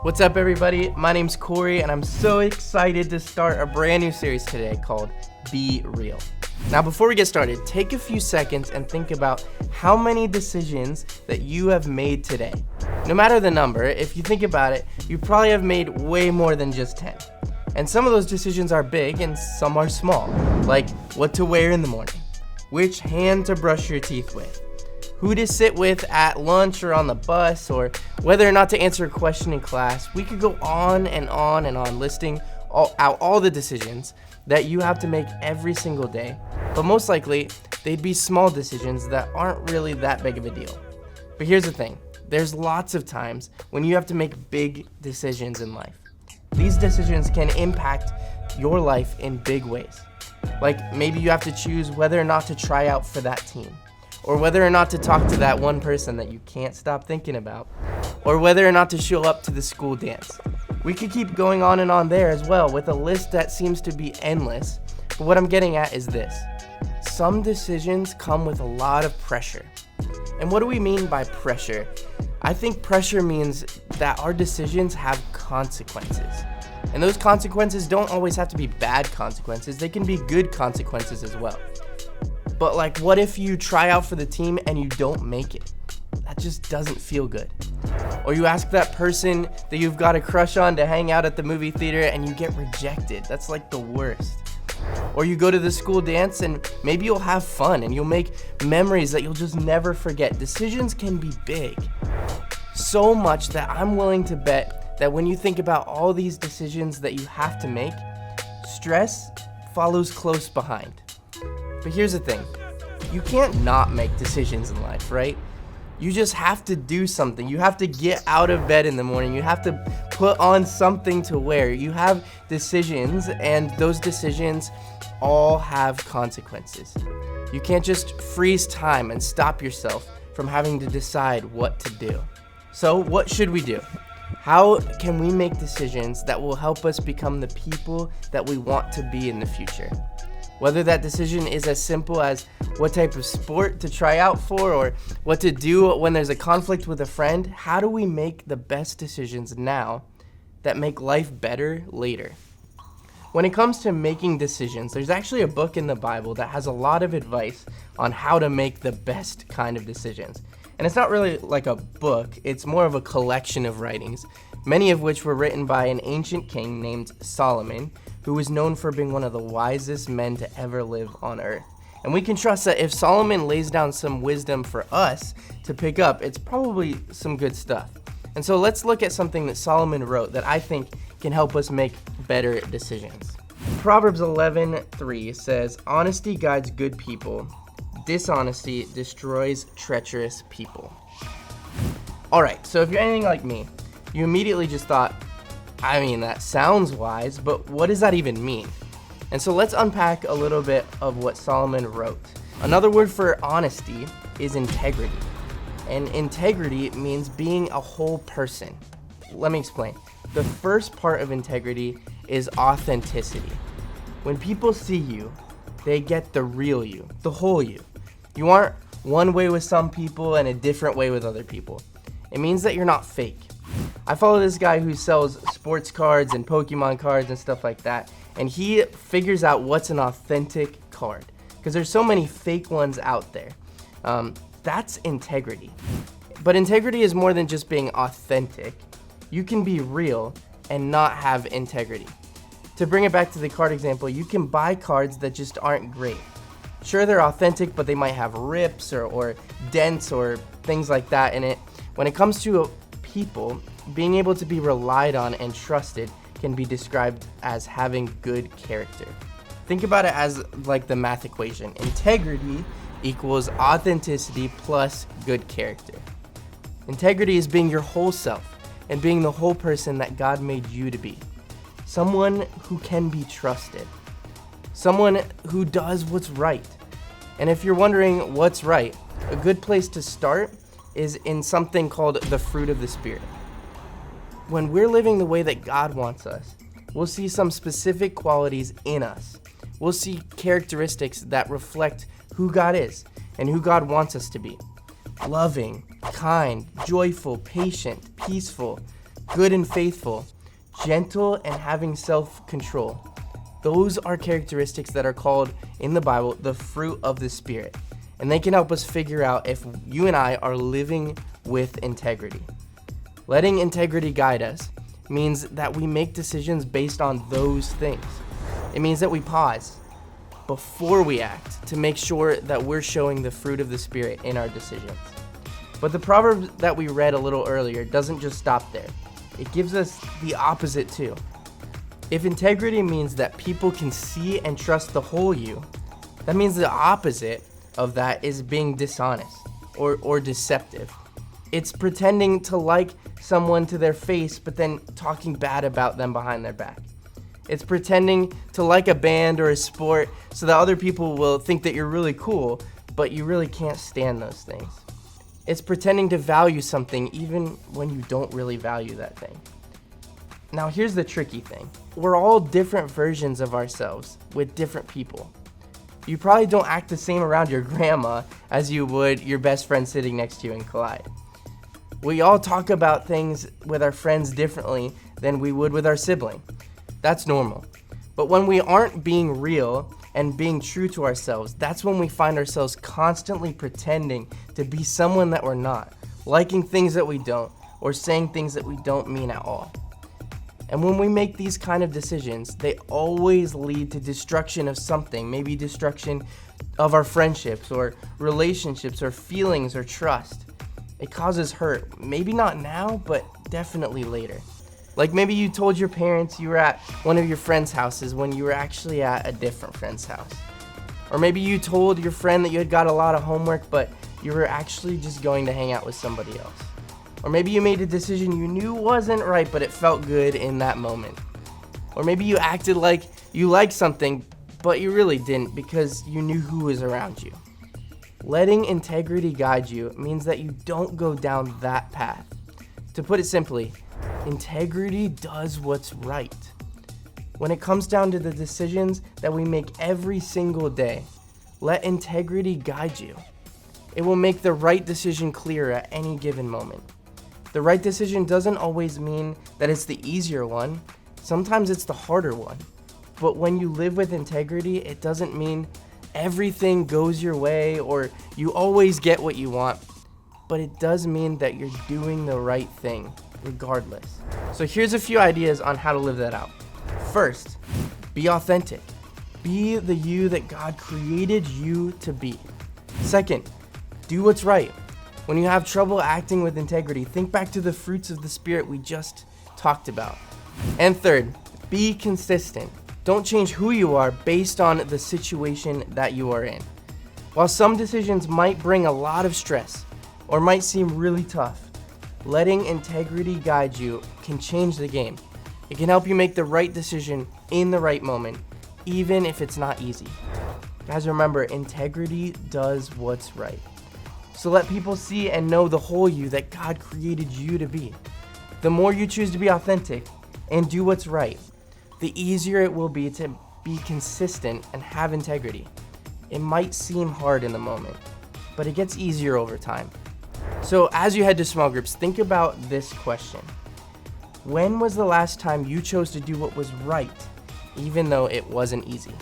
What's up, everybody? My name's Corey, and I'm so excited to start a brand new series today called Be Real. Now, before we get started, take a few seconds and think about how many decisions that you have made today. No matter the number, if you think about it, you probably have made way more than just 10. And some of those decisions are big and some are small, like what to wear in the morning, which hand to brush your teeth with, who to sit with at lunch or on the bus, or whether or not to answer a question in class. We could go on and on and on listing out all the decisions that you have to make every single day, but most likely they'd be small decisions that aren't really that big of a deal. But here's the thing, there's lots of times when you have to make big decisions in life. These decisions can impact your life in big ways. Like maybe you have to choose whether or not to try out for that team, or whether or not to talk to that one person that you can't stop thinking about, or whether or not to show up to the school dance. We could keep going on and on there as well with a list that seems to be endless, but what I'm getting at is this. Some decisions come with a lot of pressure. And what do we mean by pressure? I think pressure means that our decisions have consequences. And those consequences don't always have to be bad consequences, they can be good consequences as well. But like, what if you try out for the team and you don't make it? That just doesn't feel good. Or you ask that person that you've got a crush on to hang out at the movie theater and you get rejected. That's like the worst. Or you go to the school dance and maybe you'll have fun and you'll make memories that you'll just never forget. Decisions can be big. So much that I'm willing to bet that when you think about all these decisions that you have to make, stress follows close behind. But here's the thing, you can't not make decisions in life, right? You just have to do something. You have to get out of bed in the morning. You have to put on something to wear. You have decisions, and those decisions all have consequences. You can't just freeze time and stop yourself from having to decide what to do. So what should we do? How can we make decisions that will help us become the people that we want to be in the future? Whether that decision is as simple as what type of sport to try out for, or what to do when there's a conflict with a friend, how do we make the best decisions now that make life better later? When it comes to making decisions, there's actually a book in the Bible that has a lot of advice on how to make the best kind of decisions. And it's not really like a book, it's more of a collection of writings, many of which were written by an ancient king named Solomon, who was known for being one of the wisest men to ever live on earth. And we can trust that if Solomon lays down some wisdom for us to pick up, it's probably some good stuff. And so let's look at something that Solomon wrote that I think can help us make better decisions. Proverbs 11:3 says, "Honesty guides good people. Dishonesty destroys treacherous people." All right, so if you're anything like me, you immediately just thought, I mean, that sounds wise, but what does that even mean? And so let's unpack a little bit of what Solomon wrote. Another word for honesty is integrity. And integrity means being a whole person. Let me explain. The first part of integrity is authenticity. When people see you, they get the real you, the whole you. You aren't one way with some people and a different way with other people. It means that you're not fake. I follow this guy who sells sports cards and Pokemon cards and stuff like that, and he figures out what's an authentic card, because there's so many fake ones out there. That's integrity. But integrity is more than just being authentic. You can be real and not have integrity. To bring it back to the card example, you can buy cards that just aren't great. Sure, they're authentic, but they might have rips or dents or things like that in it. When it comes to people, being able to be relied on and trusted can be described as having good character. Think about it as like the math equation. Integrity equals authenticity plus good character. Integrity is being your whole self and being the whole person that God made you to be. Someone who can be trusted. Someone who does what's right. And if you're wondering what's right, a good place to start is in something called the fruit of the Spirit. When we're living the way that God wants us, we'll see some specific qualities in us. We'll see characteristics that reflect who God is and who God wants us to be. Loving, kind, joyful, patient, peaceful, good and faithful, gentle and having self-control. Those are characteristics that are called in the Bible the fruit of the Spirit. And they can help us figure out if you and I are living with integrity. Letting integrity guide us means that we make decisions based on those things. It means that we pause before we act to make sure that we're showing the fruit of the Spirit in our decisions. But the proverb that we read a little earlier doesn't just stop there. It gives us the opposite too. If integrity means that people can see and trust the whole you, that means the opposite of that is being dishonest or deceptive. It's pretending to like someone to their face, but then talking bad about them behind their back. It's pretending to like a band or a sport so that other people will think that you're really cool, but you really can't stand those things. It's pretending to value something even when you don't really value that thing. Now here's the tricky thing. We're all different versions of ourselves with different people. You probably don't act the same around your grandma as you would your best friend sitting next to you in Collide. We all talk about things with our friends differently than we would with our sibling. That's normal. But when we aren't being real and being true to ourselves, that's when we find ourselves constantly pretending to be someone that we're not, liking things that we don't, or saying things that we don't mean at all. And when we make these kind of decisions, they always lead to destruction of something, maybe destruction of our friendships or relationships or feelings or trust. It causes hurt, maybe not now, but definitely later. Like maybe you told your parents you were at one of your friends' houses when you were actually at a different friend's house. Or maybe you told your friend that you had got a lot of homework, but you were actually just going to hang out with somebody else. Or maybe you made a decision you knew wasn't right, but it felt good in that moment. Or maybe you acted like you liked something, but you really didn't because you knew who was around you. Letting integrity guide you means that you don't go down that path. To put it simply, integrity does what's right. When it comes down to the decisions that we make every single day, let integrity guide you. It will make the right decision clear at any given moment. The right decision doesn't always mean that it's the easier one. Sometimes it's the harder one. But when you live with integrity, it doesn't mean everything goes your way or you always get what you want. But it does mean that you're doing the right thing, regardless. So here's a few ideas on how to live that out. First, be authentic. Be the you that God created you to be. Second, do what's right. When you have trouble acting with integrity, think back to the fruits of the Spirit we just talked about. And third, be consistent. Don't change who you are based on the situation that you are in. While some decisions might bring a lot of stress or might seem really tough, letting integrity guide you can change the game. It can help you make the right decision in the right moment, even if it's not easy. Guys, remember, integrity does what's right. So let people see and know the whole you that God created you to be. The more you choose to be authentic and do what's right, the easier it will be to be consistent and have integrity. It might seem hard in the moment, but it gets easier over time. So as you head to small groups, think about this question. When was the last time you chose to do what was right, even though it wasn't easy?